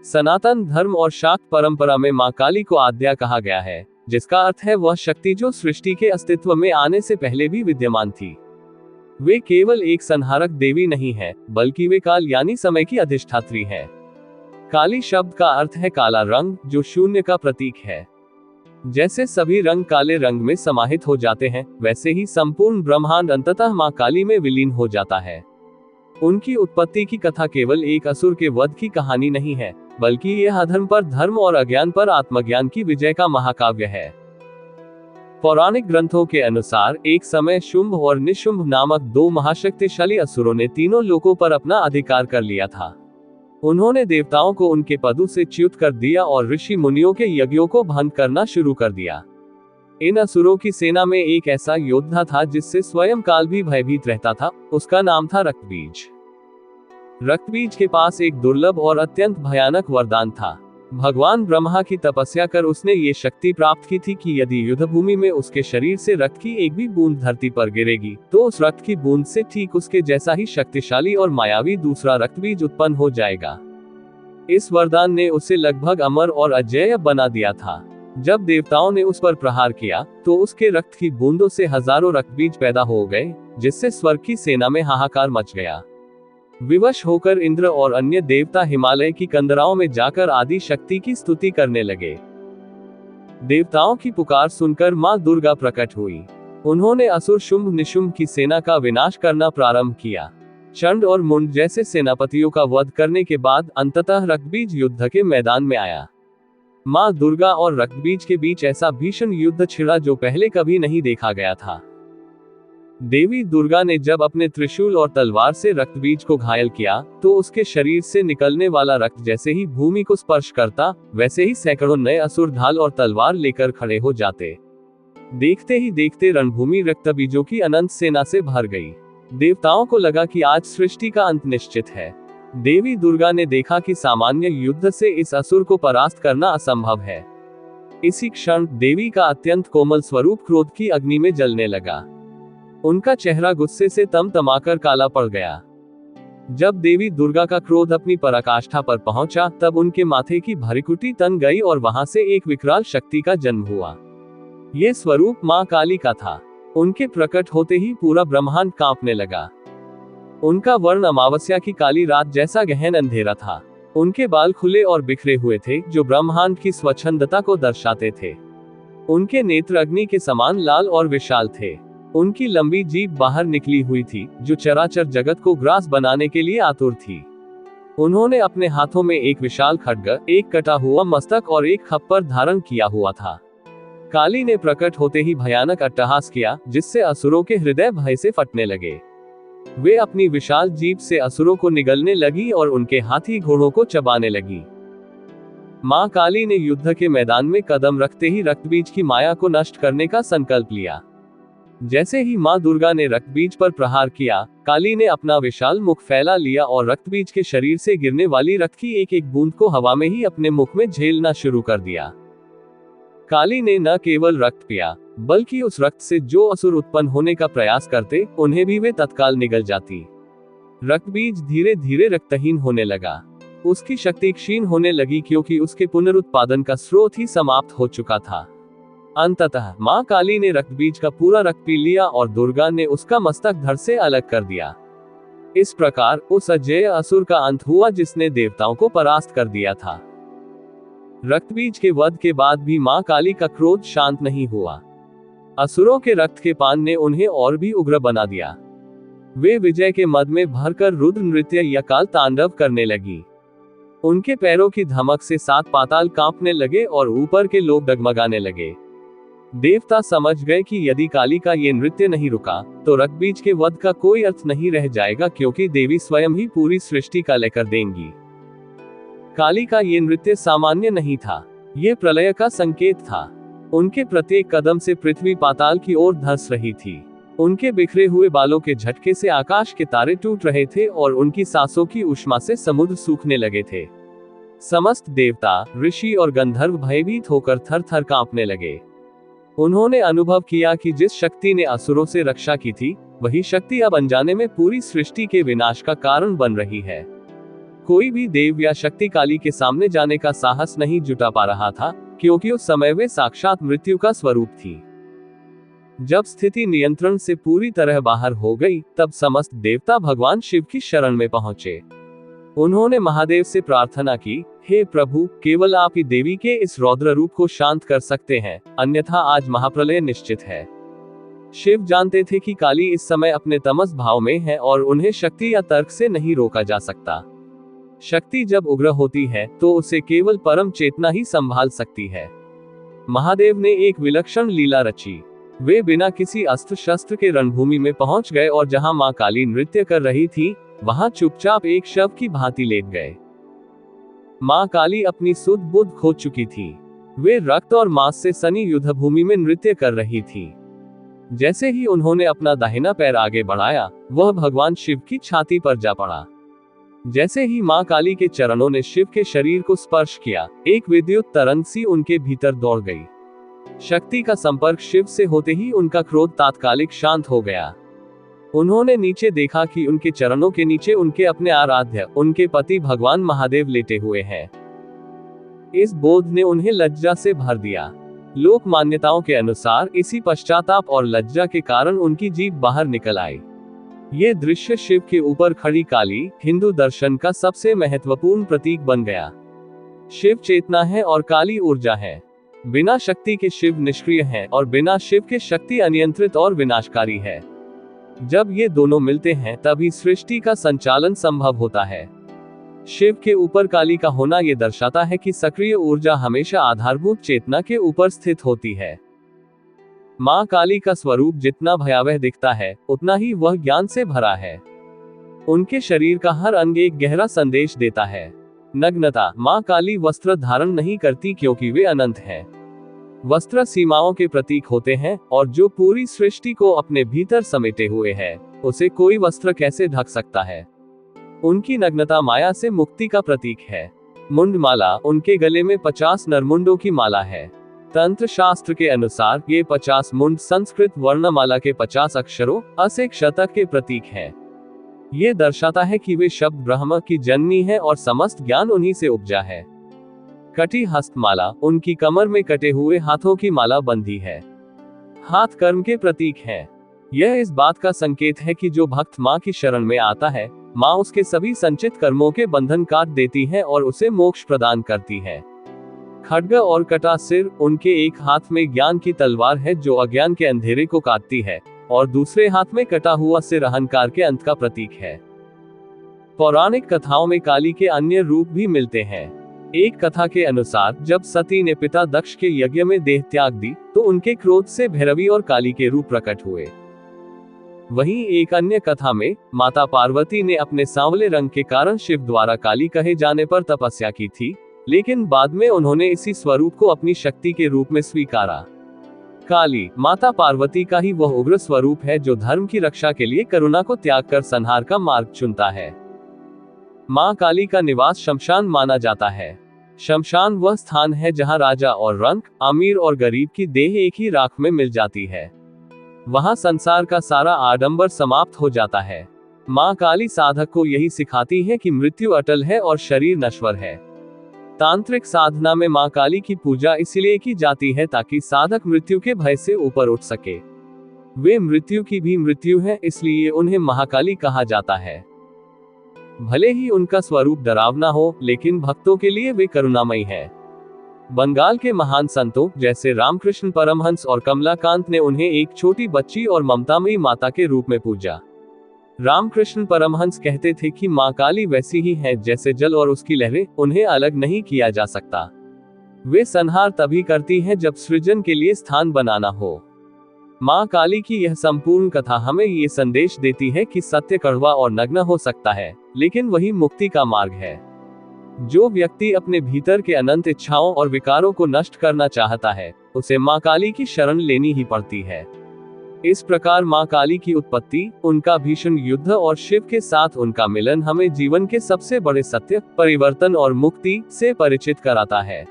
सनातन धर्म और शाक्त परंपरा में मां काली को आद्या कहा गया है, जिसका अर्थ है वह शक्ति जो सृष्टि के अस्तित्व में आने से पहले भी विद्यमान थी। वे केवल एक संहारक देवी नहीं है, बल्कि वे काल यानी समय की अधिष्ठात्री है। काली शब्द का अर्थ है काला रंग, जो शून्य का प्रतीक है। जैसे सभी रंग काले रंग में समाहित हो जाते हैं, वैसे ही संपूर्ण ब्रह्मांड अंततः मां काली में विलीन हो जाता है। उनकी उत्पत्ति की कथा केवल एक असुर के वध की कहानी नहीं है, बल्कि यह अधर्म पर धर्म और अज्ञान पर आत्मज्ञान की विजय का महाकाव्य है। पौराणिक ग्रंथों के अनुसार एक समय शुंभ और निशुंभ नामक दो महाशक्तिशाली असुरों ने तीनों लोकों पर अपना अधिकार कर लिया था। उन्होंने देवताओं को उनके पदों से च्युत कर दिया और ऋषि मुनियों के यज्ञों को भंग करना शुरू कर दिया। इन असुरों की सेना में एक ऐसा योद्धा था जिससे स्वयं काल भी भयभीत रहता था। उसका नाम था रक्तबीज। रक्तबीज के पास एक दुर्लभ और अत्यंत भयानक वरदान था। भगवान ब्रह्मा की तपस्या कर उसने ये शक्ति प्राप्त की थी कि यदि युद्धभूमि में उसके शरीर से रक्त की एक भी बूंद धरती पर गिरेगी, तो उस रक्त की बूंद से ठीक उसके जैसा ही शक्तिशाली और मायावी दूसरा रक्तबीज उत्पन्न हो जाएगा। इस वरदान ने उसे लगभग अमर और अजेय बना दिया था। जब देवताओं ने उस पर प्रहार किया, तो उसके रक्त की बूंदों से हजारों रक्तबीज पैदा हो गए, जिससे स्वर्ग की सेना में हाहाकार मच गया। विवश होकर इंद्र और अन्य देवता हिमालय की कंदराओं में जाकर आदि शक्ति की स्तुति करने लगे। देवताओं की पुकार सुनकर मां दुर्गा प्रकट हुई। उन्होंने असुर शुंभ निशुंभ की सेना का विनाश करना प्रारंभ किया। चंड और मुंड जैसे सेनापतियों का वध करने के बाद अंततः रक्तबीज युद्ध के मैदान में आया। मां दुर्गा और रक्तबीज के बीच ऐसा भीषण युद्ध छिड़ा जो पहले कभी नहीं देखा गया था। देवी दुर्गा ने जब अपने त्रिशूल और तलवार से रक्तबीज को घायल किया, तो उसके शरीर से निकलने वाला रक्त जैसे ही भूमि को स्पर्श करता, वैसे ही सैकड़ों नए असुर ढाल और तलवार लेकर खड़े हो जाते। देखते ही देखते रणभूमि रक्तबीजों की अनंत सेना से भर गई। देवताओं को लगा कि आज सृष्टि का अंत निश्चित है। देवी दुर्गा ने देखा कि सामान्य युद्ध से इस असुर को परास्त करना असंभव है। इसी क्षण देवी का अत्यंत कोमल स्वरूप क्रोध की अग्नि में जलने लगा। उनका चेहरा गुस्से से तमतमाकर काला पड़ गया। जब देवी दुर्गा का क्रोध अपनी पराकाष्ठा पर पहुंचा, तब उनके माथे की भृकुटी तन गई और वहां से एक विकराल शक्ति का जन्म हुआ। ये स्वरूप मां काली का था। उनके प्रकट होते ही पूरा ब्रह्मांड कांपने लगा। उनका वर्ण अमावस्या की काली रात जैसा गहन अंधेरा था। उनके बाल खुले और बिखरे हुए थे, जो ब्रह्मांड की स्वच्छंदता को दर्शाते थे। उनके नेत्र अग्नि के समान लाल और विशाल थे। उनकी लंबी जीभ बाहर निकली हुई थी, जो चराचर जगत को ग्रास बनाने के लिए आतुर थी। उन्होंने अपने हाथों में एक विशाल खड्ग, एक कटा हुआ मस्तक और एक खप्पर धारण किया हुआ था। काली ने प्रकट होते ही भयानक अट्टहास किया, जिससे असुरों के हृदय भय से फटने लगे। वे अपनी विशाल जीभ से असुरों को निगलने लगी और उनके हाथी घोड़ों को चबाने लगी। मां काली ने युद्ध के मैदान में कदम रखते ही रक्तबीज की माया को नष्ट करने का संकल्प लिया। जैसे ही मां दुर्गा ने रक्तबीज पर प्रहार किया, काली ने अपना विशाल मुख फैला लिया और रक्तबीज के शरीर से गिरने वाली रक्त की एक एक बूंद को हवा में ही अपने मुख में झेलना शुरू कर दिया। काली ने न केवल रक्त पिया, बल्कि उस रक्त से जो असुर उत्पन्न होने का प्रयास करते, उन्हें भी वे तत्काल निगल जाती। रक्तबीज धीरे धीरे रक्तहीन होने लगा। उसकी शक्ति क्षीण होने लगी, क्योंकि उसके पुनरुत्पादन का स्रोत ही समाप्त हो चुका था। अंततः मां काली ने रक्तबीज का पूरा रक्त पी लिया और दुर्गा ने उसका मस्तक धड़ से अलग कर दिया। इस प्रकार उस अजेय असुर का अंत हुआ जिसने देवताओं को परास्त कर दिया था। रक्तबीज के वध के बाद भी मां काली का क्रोध शांत नहीं हुआ। असुरों के रक्त के पान ने उन्हें और भी उग्र बना दिया। वे विजय के मद में भरकर रुद्र नृत्य या काल तांडव करने लगी। उनके पैरों की धमक से सात पाताल कांपने लगे और ऊपर के लोग डगमगाने लगे। देवता समझ गए कि यदि काली का ये नृत्य नहीं रुका, तो रक्तबीज के वध का कोई अर्थ नहीं रह जाएगा, क्योंकि देवी स्वयं ही पूरी सृष्टि का लय कर देंगी। काली का ये नृत्य सामान्य नहीं था, ये प्रलय का संकेत था। उनके प्रत्येक कदम से पृथ्वी पाताल की ओर धंस रही थी। उनके बिखरे हुए बालों के झटके से आकाश के तारे टूट रहे थे और उनकी सांसों की ऊष्मा से समुद्र सूखने लगे थे। समस्त देवता, ऋषि और गंधर्व भयभीत होकर थर थर कांपने लगे। उन्होंने अनुभव किया कि जिस शक्ति ने असुरों से रक्षा की थी, वही शक्ति अब अनजाने में पूरी सृष्टि के विनाश का कारण बन रही है। कोई भी देव या शक्ति काली के सामने जाने का साहस नहीं जुटा पा रहा था, क्योंकि उस समय वे साक्षात मृत्यु का स्वरूप थी। जब स्थिति नियंत्रण से पूरी तरह बाहर हो गई, तब समस्त देवता भगवान शिव की शरण में पहुंचे। उन्होंने महादेव से प्रार्थना की, हे प्रभु, केवल आप ही देवी के इस रौद्र रूप को शांत कर सकते हैं, अन्यथा आज महाप्रलय निश्चित है। शिव जानते थे कि काली इस समय अपने तमस भाव में है और उन्हें शक्ति या तर्क से नहीं रोका जा सकता। शक्ति जब उग्र होती है तो उसे केवल परम चेतना ही संभाल सकती है। महादेव ने एक विलक्षण लीला रची। वे बिना किसी अस्त्र शस्त्र के रणभूमि में पहुंच गए और जहां मां काली नृत्य कर रही थी, वहां चुपचाप एक शव की भांति लेट गए। मां काली अपनी सुध बुध खो चुकी थी। वे रक्त और मांस से सनी युद्धभूमि में नृत्य कर रही थी। जैसे ही उन्होंने अपना दाहिना पैर आगे बढ़ाया, वह भगवान शिव की छाती पर जा पड़ा। जैसे ही मां काली के चरणों ने शिव के शरीर को स्पर्श किया, एक विद्युत तरंग सी उनके भीतर दौड़ गई। शक्ति का संपर्क शिव से होते ही उनका क्रोध तात्कालिक शांत हो गया। उन्होंने नीचे देखा कि उनके चरणों के नीचे उनके अपने आराध्य, उनके पति भगवान महादेव लेटे हुए हैं। इस बोध ने उन्हें लज्जा से भर दिया। लोक मान्यताओं के अनुसार इसी पश्चाताप और लज्जा के कारण उनकी जीभ बाहर निकल आई। ये दृश्य शिव के ऊपर खड़ी काली, हिंदू दर्शन का सबसे महत्वपूर्ण प्रतीक बन गया। शिव चेतना है और काली ऊर्जा है। बिना शक्ति के शिव निष्क्रिय है और बिना शिव के शक्ति अनियंत्रित और विनाशकारी है। जब ये दोनों मिलते हैं तभी सृष्टि का संचालन संभव होता है। शिव के ऊपर काली का होना ये दर्शाता है कि सक्रिय ऊर्जा हमेशा आधारभूत चेतना के ऊपर स्थित होती है। मां काली का स्वरूप जितना भयावह दिखता है, उतना ही वह ज्ञान से भरा है। उनके शरीर का हर अंग एक गहरा संदेश देता है। नग्नता, मां काली वस्त्र धारण नहीं करती क्योंकि वे अनंत हैं। वस्त्र सीमाओं के प्रतीक होते हैं, और जो पूरी सृष्टि को अपने भीतर समेटे हुए है, उसे कोई वस्त्र कैसे ढक सकता है। उनकी नग्नता माया से मुक्ति का प्रतीक है। मुंडमाला, उनके गले में 50 नरमुंडों की माला है। तंत्र शास्त्र के अनुसार ये 50 मुंड संस्कृत वर्णमाला के 50 अक्षरों असेक शतक के प्रतीक हैं। ये दर्शाता है कि वे शब्द ब्रह्म की जननी है और समस्त ज्ञान उन्हीं से उपजा है। कटी हस्तमाला, उनकी कमर में कटे हुए हाथों की माला बंधी है। हाथ कर्म के प्रतीक हैं। यह इस बात का संकेत है कि जो भक्त मां की शरण में आता है, मां उसके सभी संचित कर्मों के बंधन काट देती है और उसे मोक्ष प्रदान करती है। खड्ग और कटा सिर, उनके एक हाथ में ज्ञान की तलवार है जो अज्ञान के अंधेरे को काटती है, और दूसरे हाथ में कटा हुआ सिर अहंकार के अंत का प्रतीक है। पौराणिक कथाओं में काली के अन्य रूप भी मिलते हैं। एक कथा के अनुसार जब सती ने पिता दक्ष के यज्ञ में देह त्याग दी, तो उनके क्रोध से भैरवी और काली के रूप प्रकट हुए। वहीं एक अन्य कथा में माता पार्वती ने अपने सांवले रंग के कारण शिव द्वारा काली कहे जाने पर तपस्या की थी, लेकिन बाद में उन्होंने इसी स्वरूप को अपनी शक्ति के रूप में स्वीकारा। काली, माता पार्वती का ही वह उग्र स्वरूप है जो धर्म की रक्षा के लिए करुणा को त्याग कर संहार का मार्ग चुनता है। मां काली का निवास शमशान माना जाता है। शमशान वह स्थान है जहां राजा और रंक, अमीर और गरीब की देह एक ही राख में मिल जाती है। वहां संसार का सारा आडंबर समाप्त हो जाता है। मां काली साधक को यही सिखाती है कि मृत्यु अटल है और शरीर नश्वर है। तांत्रिक साधना में मां काली की पूजा इसलिए की जाती है ताकि साधक मृत्यु के भय से ऊपर उठ सके। वे मृत्यु की भी मृत्यु है, इसलिए उन्हें महाकाली कहा जाता है। भले ही उनका स्वरूप डरावना हो, लेकिन भक्तों के लिए वे करुणामयी है। बंगाल के महान संतों जैसे रामकृष्ण परमहंस और कमलाकांत ने उन्हें एक छोटी बच्ची और ममतामयी माता के रूप में पूजा। रामकृष्ण परमहंस कहते थे कि मां काली वैसी ही है जैसे जल और उसकी लहरें, उन्हें अलग नहीं किया जा सकता। वे संहार तभी करती हैं जब सृजन के लिए स्थान बनाना हो। मां काली की यह संपूर्ण कथा हमें ये संदेश देती है कि सत्य कड़वा और नग्न हो सकता है, लेकिन वही मुक्ति का मार्ग है। जो व्यक्ति अपने भीतर के अनंत इच्छाओं और विकारों को नष्ट करना चाहता है, उसे मां काली की शरण लेनी ही पड़ती है। इस प्रकार मां काली की उत्पत्ति, उनका भीषण युद्ध और शिव के साथ उनका मिलन हमें जीवन के सबसे बड़े सत्य, परिवर्तन और मुक्ति से परिचित कराता है।